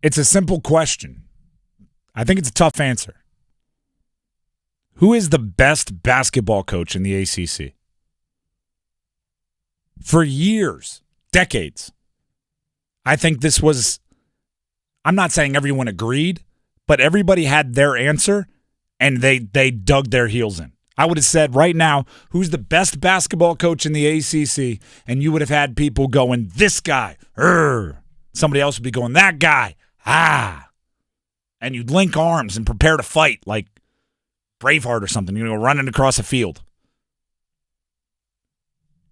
It's a simple question. I think it's a tough answer. Who is the best basketball coach in the ACC? For years, decades, I think this was, I'm not saying everyone agreed, but everybody had their answer, and they dug their heels in. I would have said right now, who's the best basketball coach in the ACC, and you would have had people going, this guy, somebody else would be going, that guy, and you'd link arms and prepare to fight like Braveheart or something, running across a field.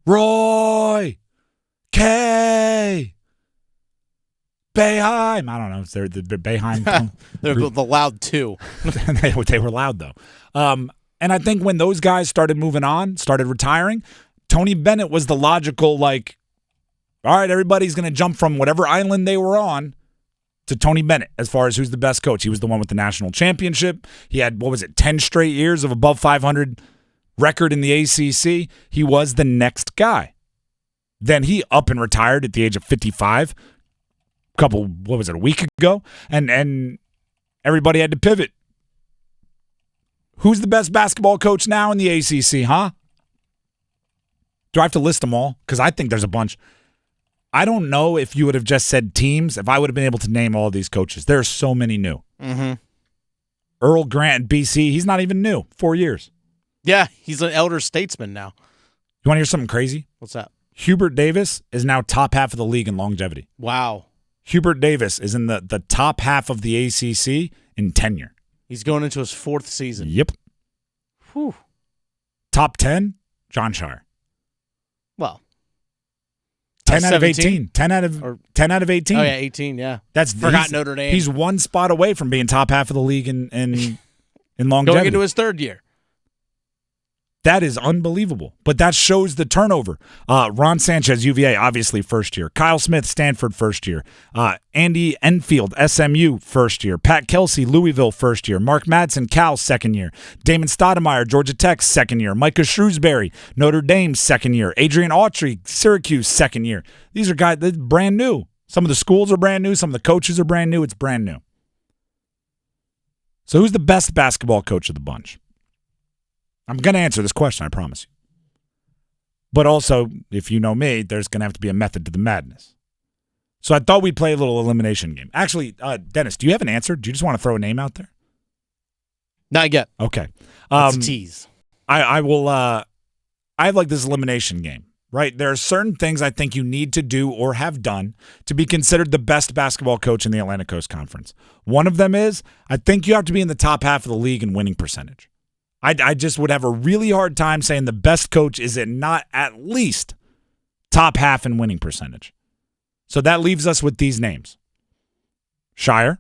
Roy, K, Boeheim. I don't know if they're the Boeheim. They're the loud two. They were loud, though. And I think when those guys started moving on, started retiring, Tony Bennett was the logical, all right, everybody's going to jump from whatever island they were on to Tony Bennett as far as who's the best coach. He was the one with the national championship. He had, 10 straight years of above 500 record in the ACC. He was the next guy. Then he up and retired at the age of 55, a week ago? And everybody had to pivot. Who's the best basketball coach now in the ACC, huh? Do I have to list them all? Because I think there's a bunch. I don't know if you would have just said teams, if I would have been able to name all of these coaches. There are so many new. Mm-hmm. Earl Grant, BC, he's not even new. 4 years. Yeah, he's an elder statesman now. You want to hear something crazy? What's that? Hubert Davis is now top half of the league in longevity. Wow. Hubert Davis is in the top half of the ACC in tenure. He's going into his 4th season. Yep. Whew. Top 10, Jon Scheyer. Well. 10 out of 17? 18. 10 out of 18. Oh, yeah, 18, yeah. Forgot Notre Dame. He's one spot away from being top half of the league in longevity. Going into his 3rd year. That is unbelievable. But that shows the turnover. Ron Sanchez, UVA, obviously first year. Kyle Smith, Stanford, first year. Andy Enfield, SMU, first year. Pat Kelsey, Louisville, first year. Mark Madsen, Cal, second year. Damon Stoudemire, Georgia Tech, second year. Micah Shrewsbury, Notre Dame, second year. Adrian Autry, Syracuse, second year. These are guys that are brand new. Some of the schools are brand new. Some of the coaches are brand new. It's brand new. So who's the best basketball coach of the bunch? I'm going to answer this question, I promise you. But also, if you know me, there's going to have to be a method to the madness. So I thought we'd play a little elimination game. Actually, Dennis, do you have an answer? Do you just want to throw a name out there? Not yet. Okay. That's a tease. I will. I have this elimination game, right? There are certain things I think you need to do or have done to be considered the best basketball coach in the Atlantic Coast Conference. One of them is I think you have to be in the top half of the league in winning percentage. I just would have a really hard time saying the best coach is not at least top half in winning percentage. So that leaves us with these names. Scheyer,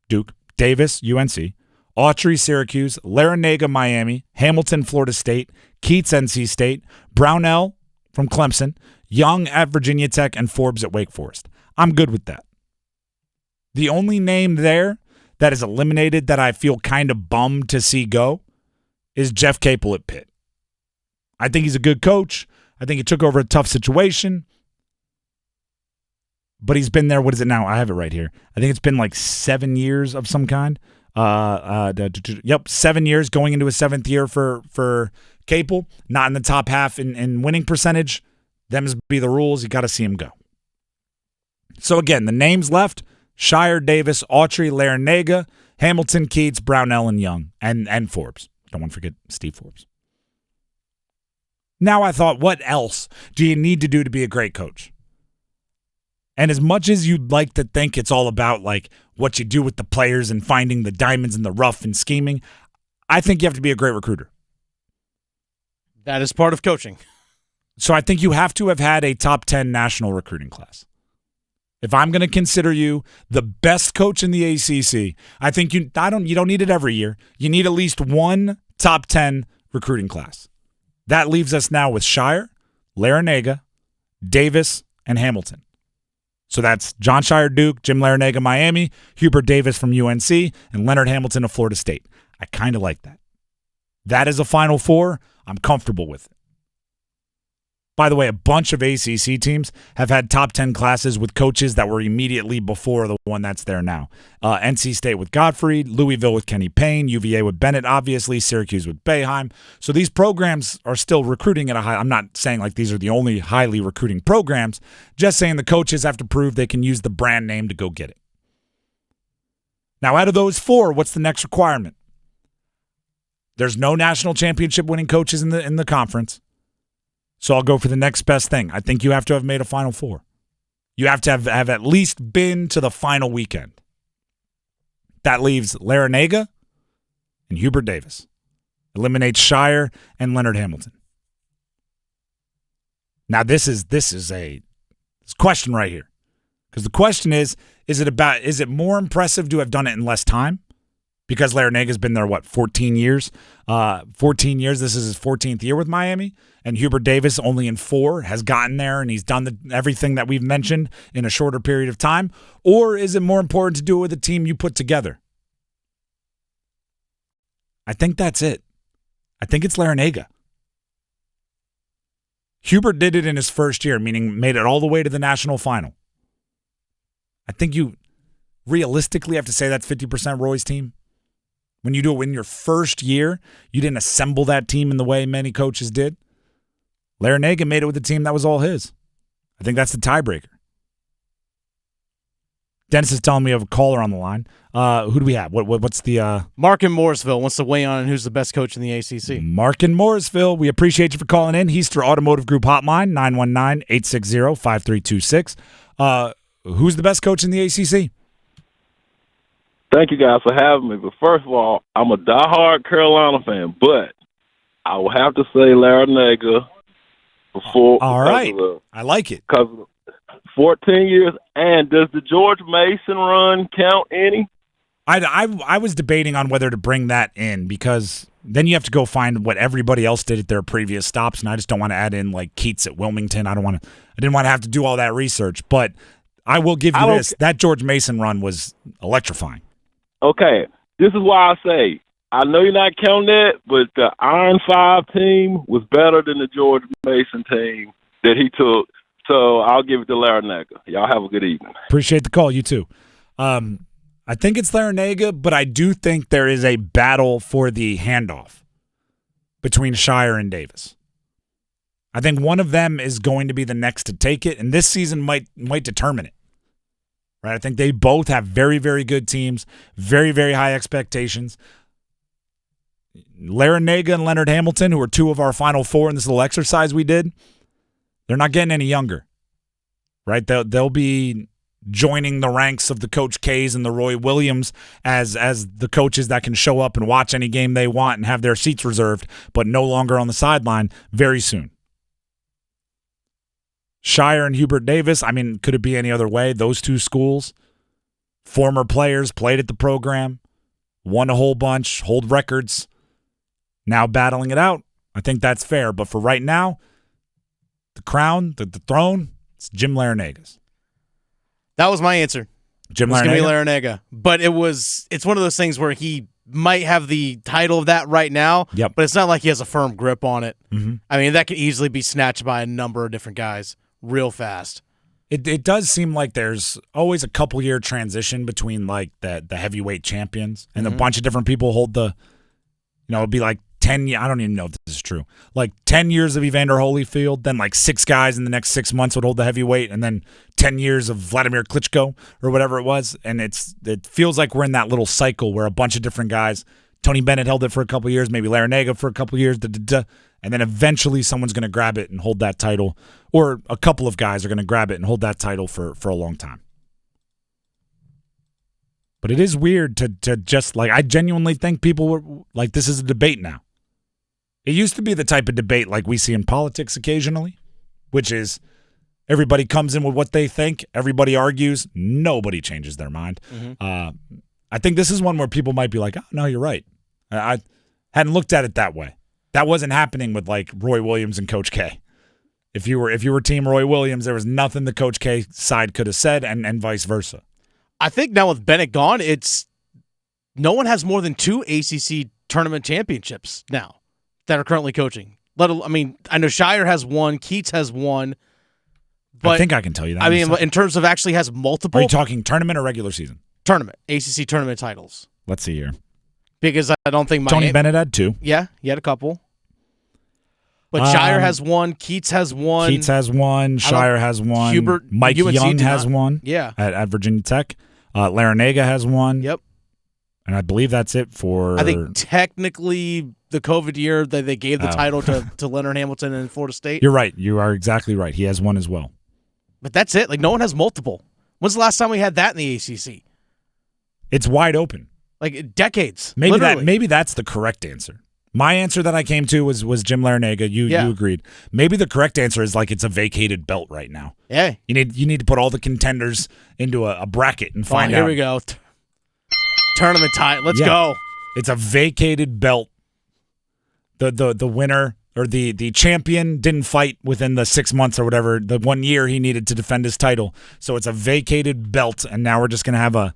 Duke, Davis, UNC, Autry, Syracuse, Larinaga, Miami, Hamilton, Florida State, Keatts, NC State, Brownell from Clemson, Young at Virginia Tech, and Forbes at Wake Forest. I'm good with that. The only name there that is eliminated that I feel kind of bummed to see go is Jeff Capel at Pitt. I think he's a good coach. I think he took over a tough situation. But he's been there, what is it now? I have it right here. I think it's been 7 years of some kind. 7 years going into his 7th year for Capel. Not in the top half in winning percentage. Them's be the rules. You got to see him go. So again, the names left, Scheyer, Davis, Autry, Larinaga, Hamilton, Keatts, Brownell, and Young, and Forbes. Don't want to forget Steve Forbes. Now I thought, what else do you need to do to be a great coach? And as much as you'd like to think it's all about what you do with the players and finding the diamonds in the rough and scheming, I think you have to be a great recruiter. That is part of coaching. So I think you have to have had a top 10 national recruiting class. If I'm going to consider you the best coach in the ACC, I think you don't need it every year. You need at least one top 10 recruiting class. That leaves us now with Scheyer, Larinaga, Davis, and Hamilton. So that's Jon Scheyer, Duke, Jim Larinaga, Miami, Hubert Davis from UNC, and Leonard Hamilton of Florida State. I kind of like that. That is a Final Four. I'm comfortable with it. By the way, a bunch of ACC teams have had top 10 classes with coaches that were immediately before the one that's there now. NC State with Gottfried, Louisville with Kenny Payne, UVA with Bennett, obviously, Syracuse with Boeheim. So these programs are still recruiting at a high. I'm not saying like these are the only highly recruiting programs, just saying the coaches have to prove they can use the brand name to go get it. Now, out of those 4, what's the next requirement? There's no national championship winning coaches in the conference. So I'll go for the next best thing. I think you have to have made a Final Four. You have to have at least been to the final weekend. That leaves Larrañaga and Hubert Davis. Eliminates Scheyer and Leonard Hamilton. Now this is a question right here. Because the question is it more impressive to have done it in less time? Because Larrañaga's been there, 14 years? 14 years. This is his 14th year with Miami. And Hubert Davis, only in 4, has gotten there, and he's done everything that we've mentioned in a shorter period of time. Or is it more important to do it with a team you put together? I think that's it. I think it's Larrañaga. Hubert did it in his first year, meaning made it all the way to the national final. I think you realistically have to say that's 50% Roy's team. When you do it in your first year, you didn't assemble that team in the way many coaches did. Larrañaga made it with a team that was all his. I think that's the tiebreaker. Dennis is telling me of a caller on the line. Who do we have? What's the... Mark in Morrisville wants to weigh on who's the best coach in the ACC. Mark in Morrisville, we appreciate you for calling in. Heister Automotive Group Hotline, 919-860-5326. Who's the best coach in the ACC? Thank you guys for having me. But first of all, I'm a diehard Carolina fan, but I will have to say Larrañaga before. All right. I like it. Because 14 years. And does the George Mason run count any? I was debating on whether to bring that in because then you have to go find what everybody else did at their previous stops, and I just don't want to add in like Keatts at Wilmington. I didn't want to have to do all that research, but I will give you this. That George Mason run was electrifying. Okay. This is why I say, I know you're not counting that, but the Iron 5 team was better than the George Mason team that he took. So I'll give it to Larrañaga. Y'all have a good evening. Appreciate the call. You too. I think it's Larrañaga, but I do think there is a battle for the handoff between Scheyer and Davis. I think one of them is going to be the next to take it, and this season might determine it. Right? I think they both have very, very good teams, very, very high expectations. Larrañaga and Leonard Hamilton, who are 2 of our Final Four in this little exercise we did, they're not getting any younger. Right? They'll be joining the ranks of the Coach K's and the Roy Williams as the coaches that can show up and watch any game they want and have their seats reserved, but no longer on the sideline very soon. Scheyer and Hubert Davis, I mean, could it be any other way? Those 2 schools, former players, played at the program, won a whole bunch, hold records, now battling it out. I think that's fair. But for right now, the crown, the throne, it's Jim Larrañaga's. That was my answer. Jim Larrañaga? It's going to be Larrañaga. But it's one of those things where he might have the title of that right now, yep, but it's not like he has a firm grip on it. Mm-hmm. I mean, that could easily be snatched by a number of different guys real fast. It does seem like there's always a couple-year transition between like the heavyweight champions and a bunch of different people hold the, it'd be like 10, I don't even know if this is true, like 10 years of Evander Holyfield, then like 6 guys in the next 6 months would hold the heavyweight, and then 10 years of Vladimir Klitschko or whatever it was. And it feels like we're in that little cycle where a bunch of different guys, Tony Bennett held it for a couple of years, maybe Larrañaga for a couple of years, and then eventually someone's going to grab it and hold that title, or a couple of guys are going to grab it and hold that title for a long time. But it is weird to just, like, I genuinely think people were, like, this is a debate now. It used to be the type of debate like we see in politics occasionally, which is everybody comes in with what they think, everybody argues, nobody changes their mind. Mm-hmm. I think this is one where people might be like, oh, no, you're right. I hadn't looked at it that way. That wasn't happening with, like, Roy Williams and Coach K. If you were Team Roy Williams, there was nothing the Coach K side could have said, and vice versa. I think now with Bennett gone, no one has more than 2 ACC tournament championships now that are currently coaching. I know Scheyer has one, Keatts has one, but I think I can tell you that. I mean, in terms of actually has multiple. Are you talking tournament or regular season? Tournament, ACC tournament titles. Let's see here. Because I don't think Tony Bennett had 2. Yeah, he had a couple. But Scheyer has one, Keatts has one. Keatts has one, Scheyer has one. Mike UNC Young has one. Yeah. At Virginia Tech. Larinaga has one. Yep. And I believe that's it for. I think technically the COVID year that they gave the title to Leonard Hamilton in Florida State. You're right. You are exactly right. He has one as well. But that's it. Like, no one has multiple. When's the last time we had that in the ACC? It's wide open. Like decades. Maybe that's the correct answer. My answer that I came to was Jim Larinaga. You agreed. Maybe the correct answer is like it's a vacated belt right now. Yeah. You need to put all the contenders into a bracket and find out. Here we go. Tournament time. Let's go. It's a vacated belt. The winner or the champion didn't fight within the 6 months or whatever, the 1 year he needed to defend his title. So it's a vacated belt, and now we're just going to have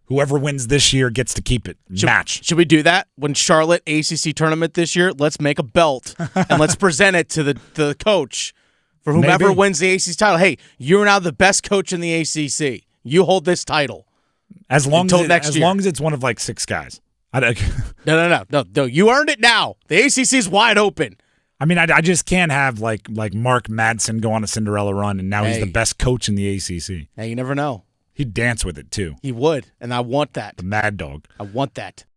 whoever wins this year gets to keep it match. Should we do that? When Charlotte ACC tournament this year, let's make a belt and let's present it to the coach for whomever wins the ACC title. Hey, you're now the best coach in the ACC. You hold this title. As long as it's one of like 6 guys. No. You earned it now. The ACC is wide open. I mean, I just can't have like Mark Madsen go on a Cinderella run and now he's the best coach in the ACC. Hey, you never know. He'd dance with it too. He would, and I want that. The Mad Dog. I want that.